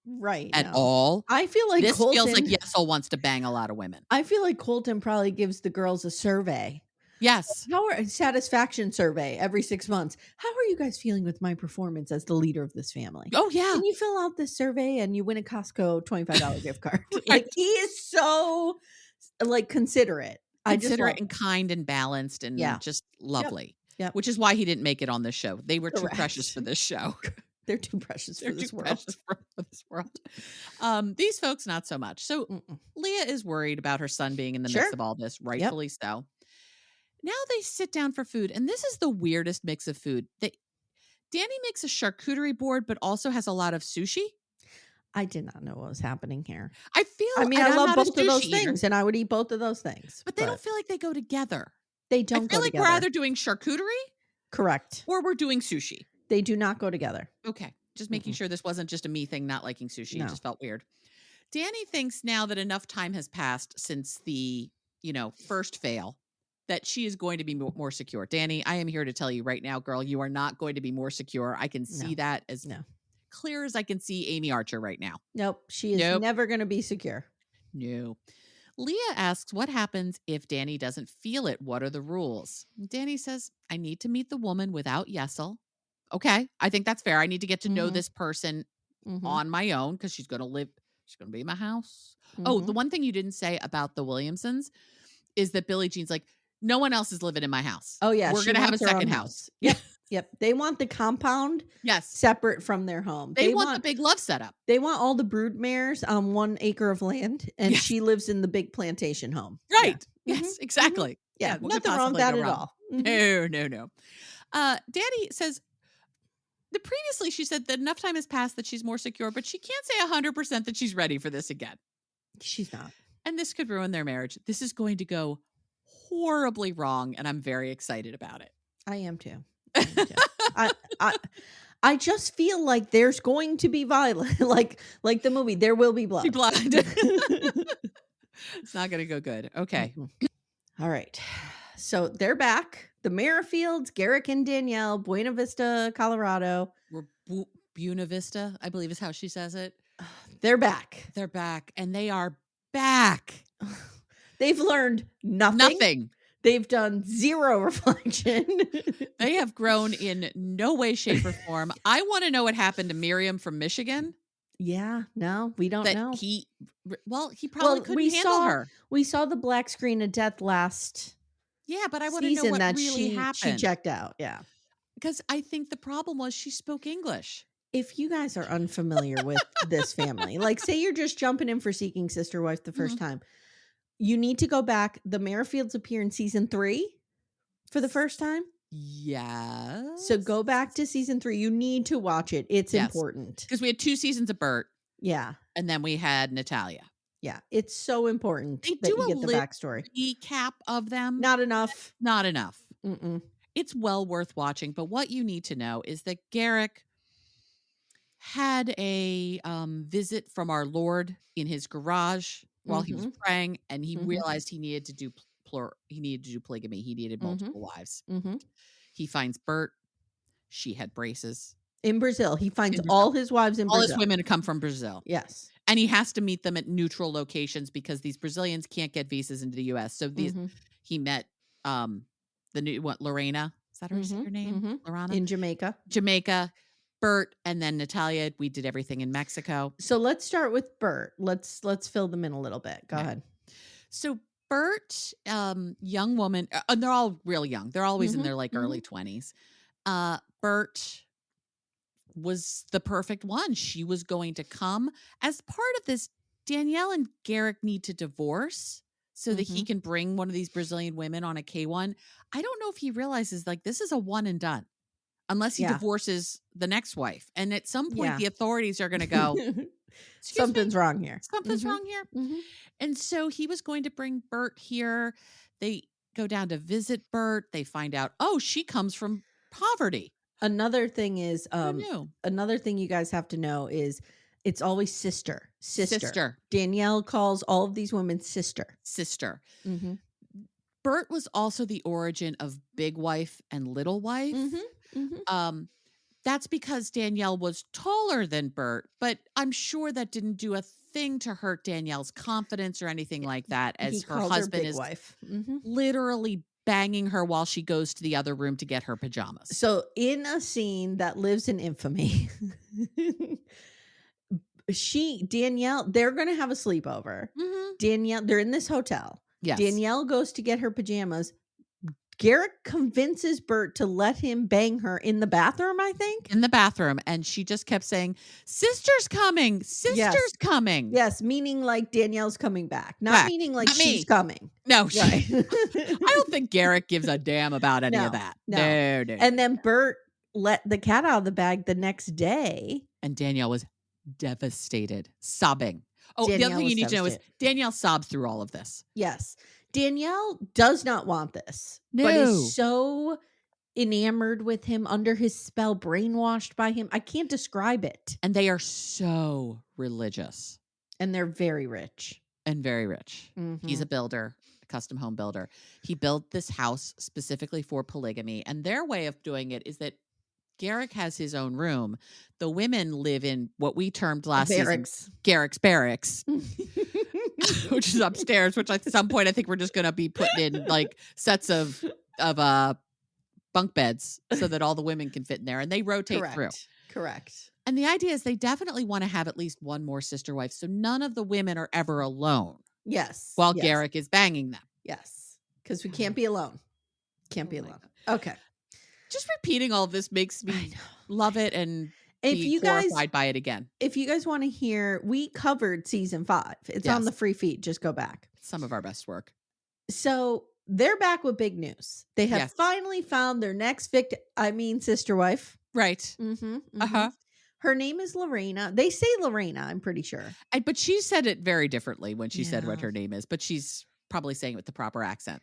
Right. at No. all. I feel like This feels like Colton Yesel wants to bang a lot of women. I feel like Colton probably gives the girls a survey. Yes. How are satisfaction survey every 6 months. How are you guys feeling with my performance as the leader of this family? Oh, yeah. Can you fill out this survey and you win a Costco $25 gift card? Right. Like, he is so, like, considerate. I just Considerate love and him. kind and balanced and Yeah. just lovely. Yep. Which is why he didn't make it on this show. They were too precious Correct. for this show. They're too precious They're for this too world. precious for this world. These folks, not so much. So Mm-mm. Leah is worried about her son being in the Sure. mix of all this, rightfully so. Now they sit down for food, and this is the weirdest mix of food. Danny makes a charcuterie board, but also has a lot of sushi. I did not know what was happening here. I feel. I mean, and I I'm love not a both of those sushi eater, things, and I would eat both of those things. but they don't feel like they go together. They I don't feel go like together. we're either doing charcuterie Correct. or we're doing sushi. They do not go together. Okay. Just making sure this wasn't just a me thing, not liking sushi. No. It just felt weird. Danny thinks now that enough time has passed since the, first fail, that she is going to be more secure. Danny, I am here to tell you right now, girl, you are not going to be more secure. I can see that as clear as I can see Amy Archer right now. Nope. She is never going to be secure. No. Leah asks what happens if Danny doesn't feel it. What are the rules? Danny says, I need to meet the woman without Yesel. Okay. I think that's fair. I need to get to know this person on my own because she's going to be in my house. Oh, the one thing you didn't say about the Williamsons is that Billie Jean's like, no one else is living in my house. Oh, yeah. We're going to have a second house. Yep. Yep. They want the compound separate from their home. They want the big love setup. They want all the brood mares on 1 acre of land, and she lives in the big plantation home. Right. Yeah. Yes, exactly. Yeah. Nothing wrong with that at all. No. Danny says, previously she said that enough time has passed that she's more secure, but she can't say 100% that she's ready for this again. She's not. And this could ruin their marriage. This is going to go horribly wrong, and I'm very excited about it. I am too. I just feel like there's going to be violence, like the movie. There will be blood. It's not going to go good. Okay. All right. So they're back. The Merrifields, Garrick and Danielle, Buena Vista, Colorado. Buena Vista, I believe is how she says it. They're back. They're back, and they are back. They've learned nothing. They've done zero reflection. They have grown in no way, shape, or form. I want to know what happened to Miriam from Michigan. Yeah, no, we don't know. He probably couldn't handle her. We saw the black screen of death last. Yeah, but I want to know what really happened. She checked out. Yeah, because I think the problem was she spoke English. If you guys are unfamiliar with this family, like say you're just jumping in for Seeking Sister Wife the first time, you need to go back. The Merrifields appear in season 3 for the first time. Yes. So go back to season 3. You need to watch it. It's important. Because we had 2 seasons of Bert. Yeah. And then we had Natalia. Yeah. It's so important that you get the backstory. Recap of them. Not enough. Not enough. Mm-mm. It's well worth watching. But what you need to know is that Garrick had a visit from our Lord in his garage while he was praying, and he realized he needed to do polygamy. He needed multiple wives. He finds Bert. She had braces. In Brazil. He finds all his wives in Brazil. All his women come from Brazil. Yes. And he has to meet them at neutral locations because these Brazilians can't get visas into the U.S. So he met Lorena. Is that her name? Lorena? In Jamaica. Bert, and then Natalia. We did everything in Mexico. So let's start with Bert. Let's fill them in a little bit. Go ahead. So Bert, young woman, and they're all real young. They're always in their early 20s. Bert was the perfect one. She was going to come. As part of this, Danielle and Garrick need to divorce so that he can bring one of these Brazilian women on a K1. I don't know if he realizes this is a one and done. Unless he divorces the next wife. And at some point, the authorities are going to go, something's wrong here. Something's wrong here. And so he was going to bring Bert here. They go down to visit Bert. They find out, she comes from poverty. Another thing is, Who knew? another thing you guys have to know is it's always sister, sister. Sister. Danielle calls all of these women sister. Sister. Mhm. Bert was also the origin of big wife and little wife. Mhm. Mhm. That's because Danielle was taller than Bert, but I'm sure that didn't do a thing to hurt Danielle's confidence or anything like that, He as her called her husband big is wife. Mhm. literally banging her while she goes to the other room to get her pajamas. So in a scene that lives in infamy, Danielle, they're gonna have a sleepover. Mhm. Danielle, they're in this hotel. Yes. Danielle goes to get her pajamas. Garrett convinces Bert to let him bang her in the bathroom, I think. In the bathroom, and she just kept saying, "Sister's coming, Yes. sister's coming." Yes, meaning like Danielle's coming back, not Back. meaning like Not she's me. coming. No, Right. I don't think Garrett gives a damn about any of that. No. No. And then Bert let the cat out of the bag the next day. And Danielle was devastated, sobbing. Oh, the other Danielle thing was you need to know is devastated. Danielle sobs through all of this. Yes. Danielle does not want this, but No. is so enamored with him, under his spell, brainwashed by him. I can't describe it. And they are so religious And they're very rich. and very rich. He's Mhm. a builder, a custom home builder. He built this house specifically for polygamy. And their way of doing it is that Garrick has his own room. The women live in what we termed last season Garrick's barracks, which is upstairs, which at some point I think we're just going to be putting in like sets of bunk beds so that all the women can fit in there, and they rotate through. Correct. And the idea is they definitely want to have at least one more sister wife, so none of the women are ever alone. Yes. While yes. Garrick is banging them. Yes. Because we can't be alone. Can't be alone. Okay. Just repeating all of this makes me love it and be horrified by it again. If you guys want to hear, we covered season 5. It's on the free feed. Just go back. Some of our best work. So they're back with big news. They have finally found their next victim. I mean, sister wife. Right. Mm-hmm, mm-hmm. Her name is Lorena. They say Lorena, I'm pretty sure. But she said it very differently when she said what her name is. But she's probably saying it with the proper accent.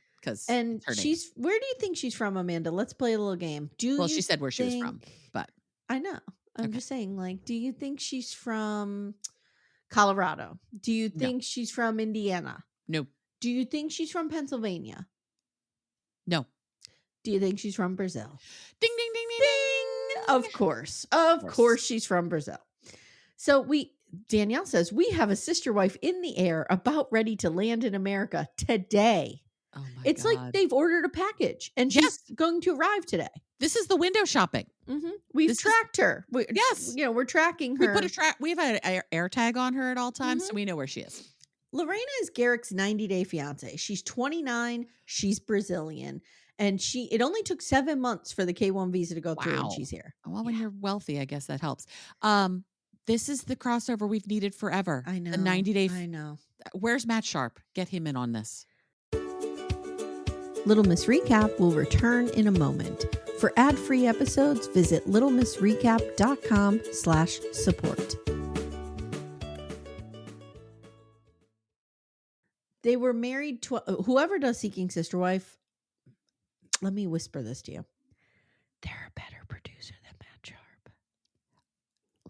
And she's, where do you think she's from, Amanda? Let's play a little game. She said where she was from, but I know. I'm just saying, like, do you think she's from Colorado? Do you think she's from Indiana? No. Do you think she's from Pennsylvania? No. Do you think she's from Brazil? Ding, ding, ding, ding, ding. Of course. Of course she's from Brazil. So Danielle says, we have a sister wife in the air about ready to land in America today. Oh my it's God. like they've ordered a package and she's going to arrive today. This is the window shopping. Mm-hmm. We've tracked her. We're tracking her. We have an air tag on her at all times, so we know where she is. Lorena is Garrick's 90-day fiance. She's 29. She's Brazilian. And it only took 7 months for the K1 visa to go through, and she's here. Well, when you're wealthy, I guess that helps. This is the crossover we've needed forever. I know. The 90-day. I know. Where's Matt Sharp? Get him in on this. Little Miss Recap will return in a moment. For ad-free episodes, visit littlemissrecap.com/support. They were married whoever does Seeking Sister Wife, let me whisper this to you. They're a better producer than Matt Sharp.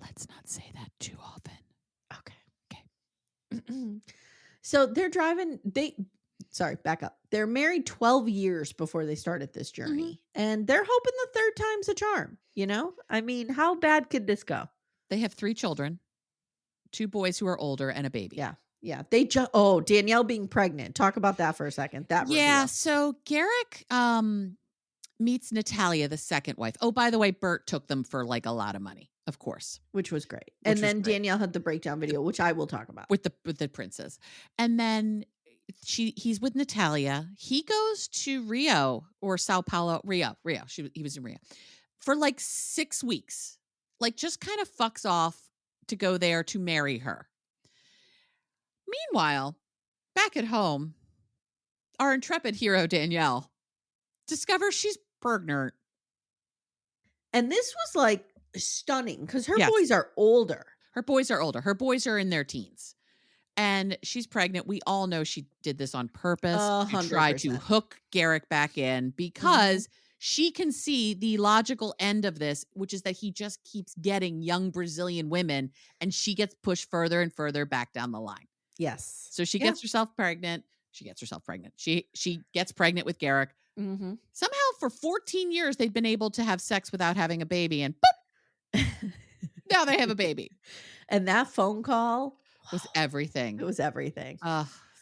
Let's not say that too often. Okay. So they're driving, back up. They're married 12 years before they started this journey. And they're hoping the third time's a charm, you know? I mean, how bad could this go? They have 3 children, 2 boys who are older and a baby. Yeah. Yeah. Danielle being pregnant. Talk about that for a second. So Garrick meets Natalia, the second wife. Oh, by the way, Bert took them for like a lot of money, of course. Which was great. And then Danielle had the breakdown video, which I will talk about. With the princess. And then he's with Natalia. He goes to Rio or Sao Paulo. Rio. He was in Rio for like 6 weeks. Like just kind of fucks off to go there to marry her. Meanwhile, back at home, our intrepid hero Danielle discovers she's pregnant. And this was like stunning because her boys are older. Her boys are older. Her boys are in their teens. And she's pregnant. We all know she did this on purpose to try to hook Garrick back in because she can see the logical end of this, which is that he just keeps getting young Brazilian women and she gets pushed further and further back down the line. Yes. So she gets herself pregnant. She gets pregnant with Garrick. Mm-hmm. Somehow for 14 years, they'd been able to have sex without having a baby, and boop, now they have a baby. And that phone call was everything. It was everything.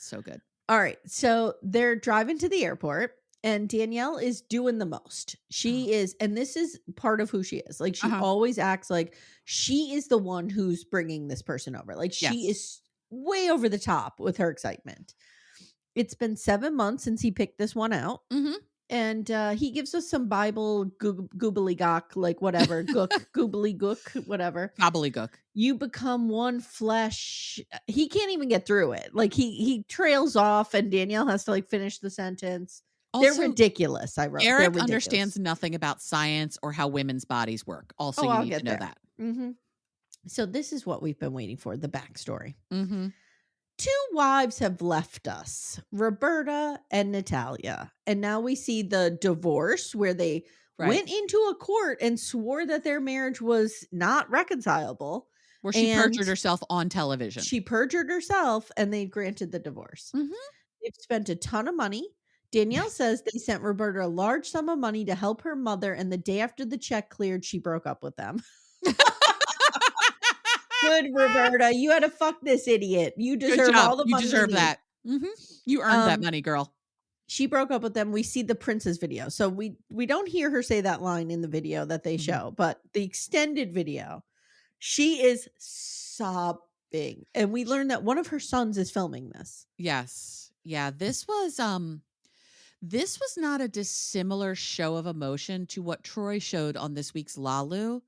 So good. All right. So they're driving to the airport and Danielle is doing the most. She is, and this is part of who she is. Like she always acts like she is the one who's bringing this person over. Like she is way over the top with her excitement. It's been 7 months since he picked this one out. Mm-hmm. And he gives us some Bible goobly-gook, like whatever, goobly-gook, whatever. Gobbledygook. You become one flesh. He can't even get through it. Like he trails off and Danielle has to like finish the sentence. Also, they're ridiculous, I wrote. Eric understands nothing about science or how women's bodies work. Also, you need to know that. Mm-hmm. So this is what we've been waiting for, the backstory. Mm-hmm. 2 wives have left us, Roberta and Natalia. And now we see the divorce where they went into a court and swore that their marriage was not reconcilable. Where she perjured herself on television. She perjured herself and they granted the divorce. Mm-hmm. They've spent a ton of money. Danielle says they sent Roberta a large sum of money to help her mother. And the day after the check cleared, she broke up with them. Good, Roberta. You had to fuck this idiot. You deserve all the money. You deserve that. Mm-hmm. You earned that money, girl. She broke up with them. We see the princess video. So we don't hear her say that line in the video that they show, but the extended video, she is sobbing. And we learn that one of her sons is filming this. Yes. Yeah. This was not a dissimilar show of emotion to what Troy showed on this week's Lalu.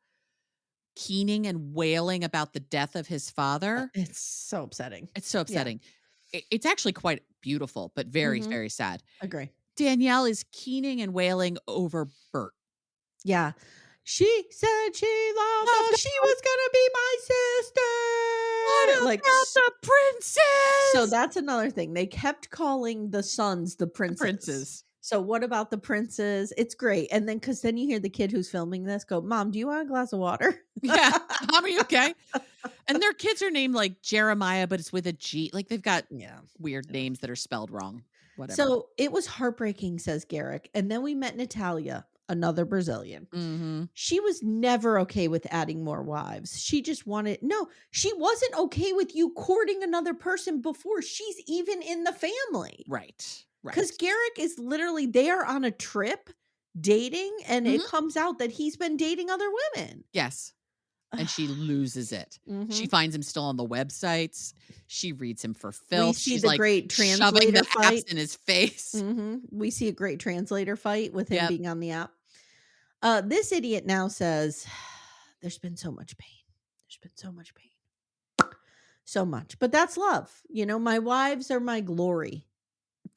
Keening and wailing about the death of his father. It's so upsetting. It's so upsetting. Yeah. It's actually quite beautiful, but very, very sad. Agree. Danielle is keening and wailing over Bert. Yeah. She said she loved us. She was going to be my sister. What about the princess? So that's another thing. They kept calling the sons the princes. So what about the princes? It's great. And then, because then you hear the kid who's filming this go, Mom, do you want a glass of water? Yeah. Mom, are you okay? And their kids are named like Jeremiah, but it's with a G. Like they've got weird names that are spelled wrong. Whatever. So it was heartbreaking, says Garrick. And then we met Natalia, another Brazilian. Mm-hmm. She was never okay with adding more wives. She just wanted, she wasn't okay with you courting another person before she's even in the family. Right. Because Garrick is literally, they are on a trip dating and it comes out that he's been dating other women. Yes. And she loses it. Mm-hmm. She finds him still on the websites. She reads him for filth. We see the great translator fight in his face. Mm-hmm. We see a great translator fight with him being on the app. This idiot now says, there's been so much pain. There's been so much pain. So much. But that's love. My wives are my glory.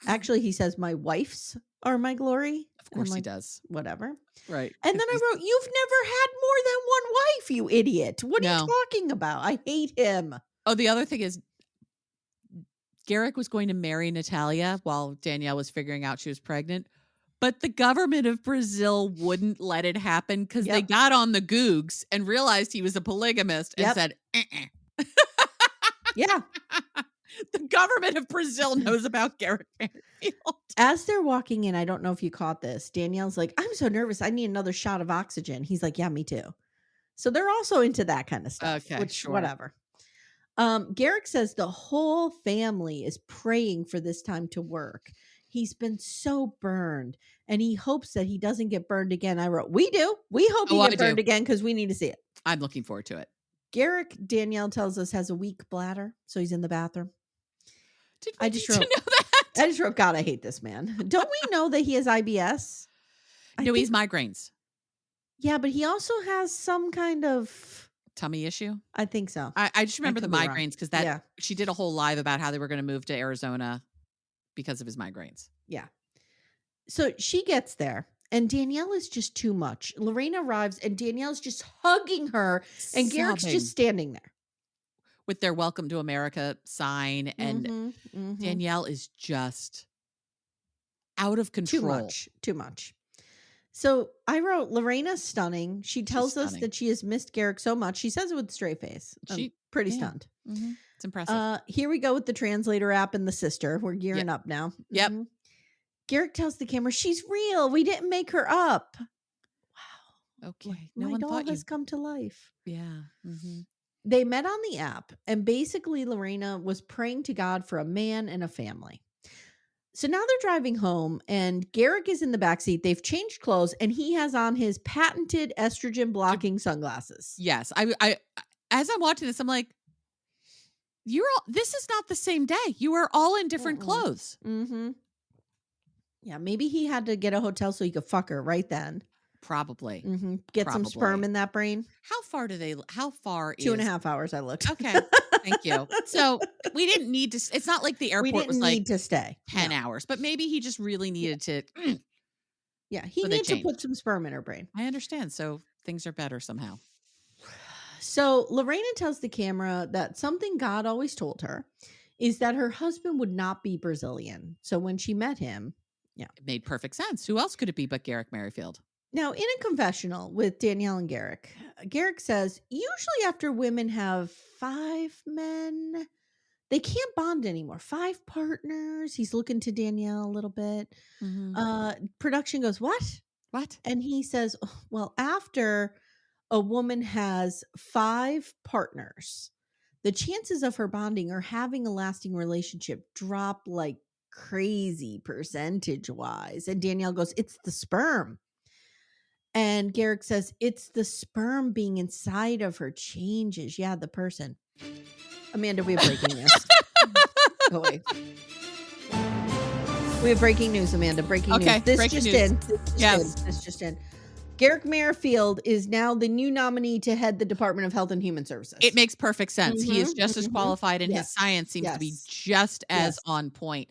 Actually, he says, my wifes are my glory. Of course he does. Whatever. Right. And then I wrote, you've never had more than one wife, you idiot. What are you talking about? I hate him. Oh, the other thing is, Garrick was going to marry Natalia while Danielle was figuring out she was pregnant. But the government of Brazil wouldn't let it happen because they got on the Googs and realized he was a polygamist and said, Yeah. The government of Brazil knows about Garrick Merrifield. As they're walking in, I don't know if you caught this. Danielle's like, I'm so nervous. I need another shot of oxygen. He's like, yeah, me too. So they're also into that kind of stuff. Okay, whatever. Garrick says the whole family is praying for this time to work. He's been so burned and he hopes that he doesn't get burned again. I wrote, we do. We hope he gets burned again because we need to see it. I'm looking forward to it. Garrick, Danielle tells us, has a weak bladder. So he's in the bathroom. I just wrote that. I just wrote, God, I hate this man. Don't we know that he has IBS? No, he's migraines. Yeah, but he also has some kind of tummy issue. I think so. I just remember the migraines because she did a whole live about how they were going to move to Arizona because of his migraines. Yeah. So she gets there and Danielle is just too much. Lorena arrives and Danielle's just hugging her and Garrick's just standing there. With their Welcome to America sign. And Danielle is just out of control. Too much. So I wrote Lorena's stunning. She She's tells us stunning. that she has missed Garrick so much. She says it with a straight face. I'm She pretty yeah. stunned. It's impressive. Here we go with the translator app and the sister. We're Yep. gearing up now. Yep. Garrick tells the camera, she's real. We didn't make her up. Wow. Okay. My doll has come to life. Yeah. They met on the app, and basically Lorena was praying to God for a man and a family. So now they're driving home, and Garrick is in the backseat. They've changed clothes, and he has on his patented estrogen blocking sunglasses. Yes. I as I'm watching this, I'm like, this is not the same day. You are all in different clothes. Yeah, maybe he had to get a hotel so he could fuck her right then. Probably. Get some sperm in that brain. How far is 2.5 hours I looked. Okay. Thank you. So we didn't need to, it's not like the airport was like to stay 10 hours, but maybe he just really needed to. Yeah, he needed to put some sperm in her brain. I understand. So things are better somehow. So Lorena tells the camera that something God always told her is that her husband would not be Brazilian. So when she met him, it made perfect sense. Who else could it be but Garrick Merrifield? Now, in a confessional with Danielle and Garrick, Garrick says, usually after women have 5 men, they can't bond anymore. 5 partners. He's looking to Danielle a little bit. Production goes, what? What? And he says, well, after a woman has 5 partners, the chances of her bonding or having a lasting relationship drop like crazy percentage-wise. And Danielle goes, it's the sperm. And Garrick says, it's the sperm being inside of her changes. Yeah, the person. Amanda, we have breaking news. Oh, wait. We have breaking news, Amanda. Breaking news. This just in. Garrick Merrifield is now the new nominee to head the Department of Health and Human Services. It makes perfect sense. He is just as qualified, and his science seems to be just as on point.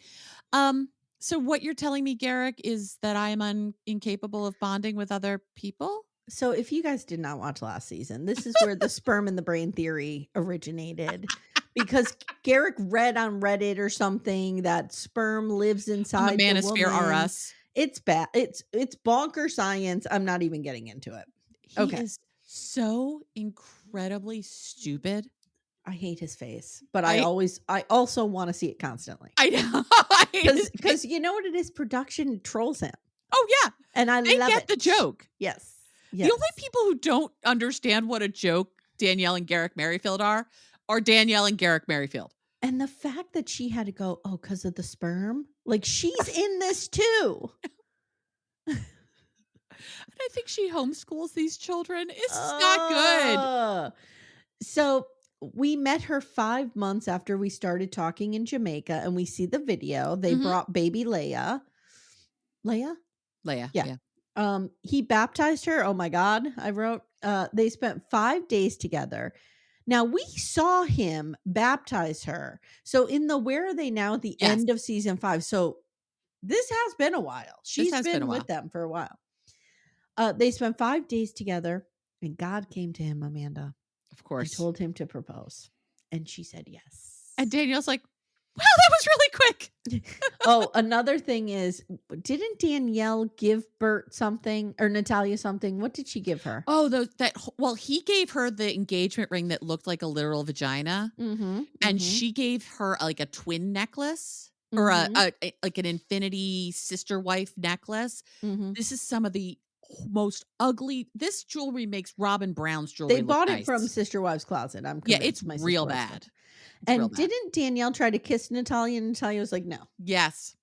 So what you're telling me, Garrick, is that I am incapable of bonding with other people? So if you guys did not watch last season, this is where the sperm in the brain theory originated. Because Garrick read on Reddit or something that sperm lives inside the Manosphere woman. R Us. It's bad. It's bonker science. I'm not even getting into it. He is so incredibly stupid. I hate his face, but I also want to see it constantly. I know. Because you know what it is? Production trolls him. Oh, yeah. And I love get it. the joke. Yes. The only people who don't understand what a joke Danielle and Garrick Merrifield are Danielle and Garrick Merrifield. And the fact that she had to go, because of the sperm? Like, she's in this too. And I think she homeschools these children. It's not good. So we met her 5 months after we started talking in Jamaica, and we see the video. They brought baby Leia. Leia? Yeah. He baptized her. Oh my God. I wrote, they spent 5 days together. Now we saw him baptize her. So in the Where Are They Now at the end of season 5. So this has been a while. She's been with them for a while. They spent 5 days together, and God came to him, Amanda. Of course. He told him to propose. And she said yes. And Danielle's like, wow, that was really quick. Oh, another thing is, didn't Danielle give Bert something or Natalia something? What did she give her? Oh, he gave her the engagement ring that looked like a literal vagina. And she gave her like a twin necklace or like an infinity sister wife necklace. This is some of the most ugly. This jewelry makes Robin Brown's jewelry. They bought look it from Sister Wives Closet. I'm convinced. Yeah, it's real bad. And didn't Danielle try to kiss Natalia, and Natalia was like, no. Yes.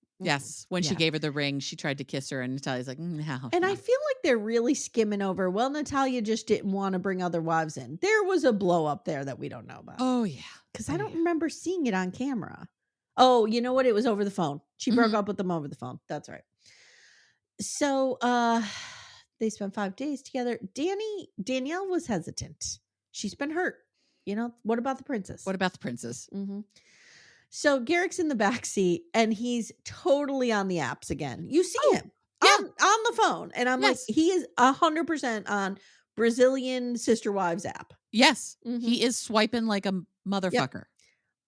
When she gave her the ring, she tried to kiss her, and Natalia's like, no. And I feel like they're really skimming over. Well, Natalia just didn't want to bring other wives in. There was a blow up there that we don't know about. Oh, yeah. Because I don't remember seeing it on camera. Oh, you know what? It was over the phone. She broke up with them over the phone. That's right. So they spent 5 days together. Danielle was hesitant. She's been hurt. You know, what about the princess? So Garrick's in the back seat, and he's totally on the apps again. You see him on the phone. And I'm like, he is 100% on Brazilian Sister Wives app. Yes. He is swiping like a motherfucker.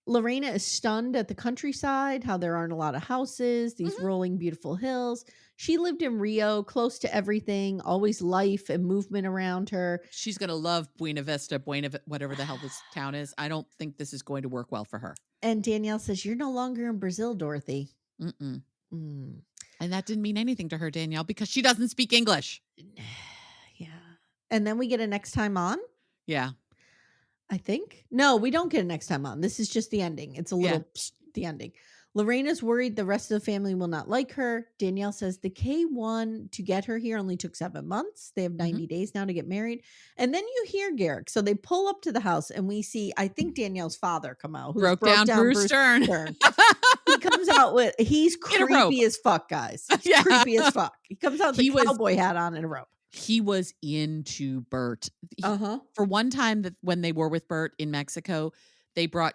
Lorena is stunned at the countryside, how there aren't a lot of houses, these rolling beautiful hills. She lived in Rio, close to everything, always life and movement around her. She's going to love Buena Vista, whatever the hell this town is. I don't think this is going to work well for her. And Danielle says, "You're no longer in Brazil, Dorothy." Mm-mm. And that didn't mean anything to her, Danielle, because she doesn't speak English. Yeah. And then we get a next time on? Yeah. I think. No, we don't get a next time on. This is just the ending. It's a little the ending. Lorena's worried the rest of the family will not like her. Danielle says the K1 to get her here only took 7 months. They have 90 days now to get married. And then you hear Garrick. So they pull up to the house and we see, I think, Danielle's father come out. Broke down Bruce Stern. He comes out with, he's creepy as fuck, guys. He's creepy as fuck. He comes out with a cowboy hat on and a rope. He was into Bert. For one time that when they were with Bert in Mexico, they brought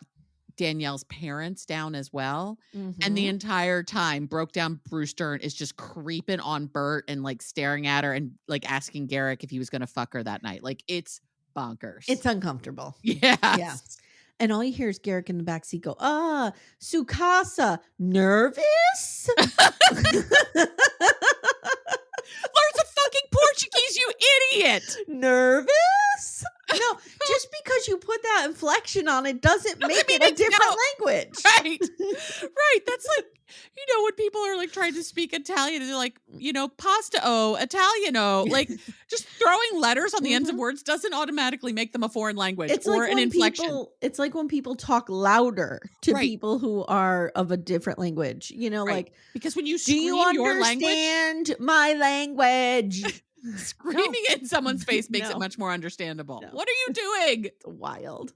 Danielle's parents down as well. And the entire time, broke down Bruce Stern is just creeping on Bert and like staring at her and like asking Garrick if he was going to fuck her that night. Like it's bonkers. It's uncomfortable. Yes. Yeah. And all you hear is Garrick in the backseat go, Sukasa, nervous? Learn some fucking Portuguese, you idiot. Nervous? No, just because you put that inflection on it doesn't make it a different language. Right. Right. That's like, when people are like trying to speak Italian, they're like, pasta-o, Italiano, like just throwing letters on the ends of words doesn't automatically make them a foreign language or an inflection. It's like when people talk louder to people who are of a different language, like, because when you scream your language, understand my language? Screaming in someone's face makes it much more understandable. What are you doing? It's wild.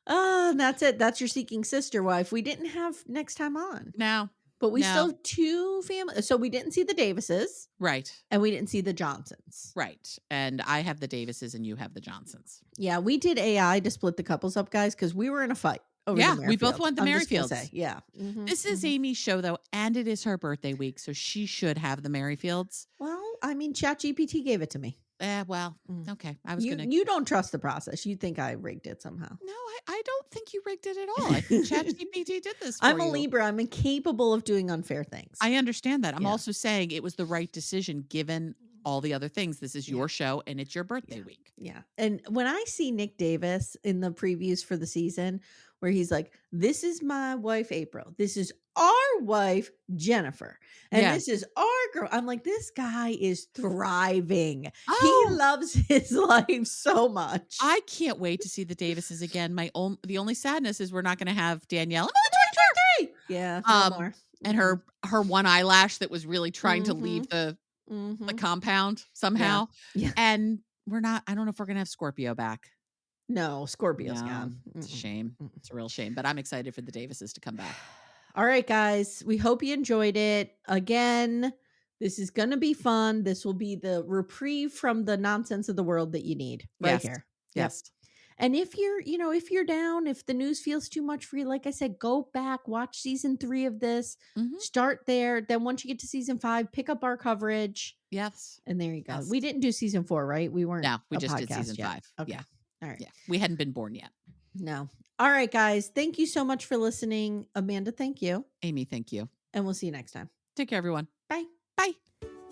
And that's it. That's your Seeking Sister Wife. We didn't have next time on. No. But we still have 2 families. So we didn't see the Davises. Right. And we didn't see the Johnsons. Right. And I have the Davises and you have the Johnsons. Yeah. We did AI to split the couples up, guys, because we were in a fight. We both want the Merrifields. Yeah. This is Amy's show, though, and it is her birthday week, so she should have the Merrifields. Well, I mean, ChatGPT gave it to me. Okay. I was You don't trust the process. You think I rigged it somehow. No, I don't think you rigged it at all. I think ChatGPT did this for you. I'm a Libra. I'm incapable of doing unfair things. I understand that. I'm also saying it was the right decision given all the other things. This is your show, and it's your birthday week. Yeah. And when I see Nick Davis in the previews for the season, where he's like, "This is my wife, April. This is our wife, Jennifer. And this is our girl." I'm like, this guy is thriving. He loves his life so much. I can't wait to see the Davises again. The only sadness is we're not going to have Danielle. I'm 23. Yeah. No more. And her one eyelash that was really trying to leave the compound somehow. Yeah. And I don't know if we're going to have Scorpio back. No, Scorpio's gone. It's a shame. It's a real shame, but I'm excited for the Davises to come back. All right, guys. We hope you enjoyed it. Again, this is going to be fun. This will be the reprieve from the nonsense of the world that you need here. Yes. And if you're down, if the news feels too much for you, like I said, go back, watch season 3 of this, start there. Then once you get to season 5, pick up our coverage. Yes. And there you go. Yes. We didn't do season 4, right? We weren't. No, we just did season 5. Okay. Yeah. All right. Yeah. We hadn't been born yet. No. All right, guys. Thank you so much for listening. Amanda, thank you. Amy, thank you. And we'll see you next time. Take care, everyone. Bye. Bye.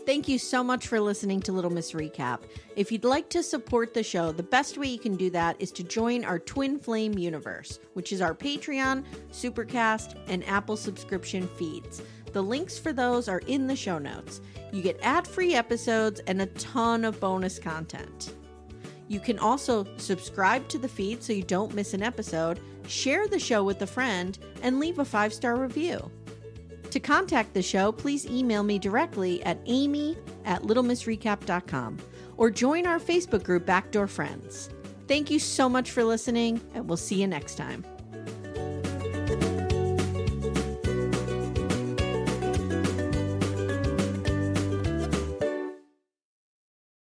Thank you so much for listening to Little Miss Recap. If you'd like to support the show, the best way you can do that is to join our Twin Flame universe, which is our Patreon, Supercast, and Apple subscription feeds. The links for those are in the show notes. You get ad-free episodes and a ton of bonus content. You can also subscribe to the feed so you don't miss an episode, share the show with a friend, and leave a 5-star review. To contact the show, please email me directly at amy@littlemissrecap.com or join our Facebook group Backdoor Friends. Thank you so much for listening, and we'll see you next time.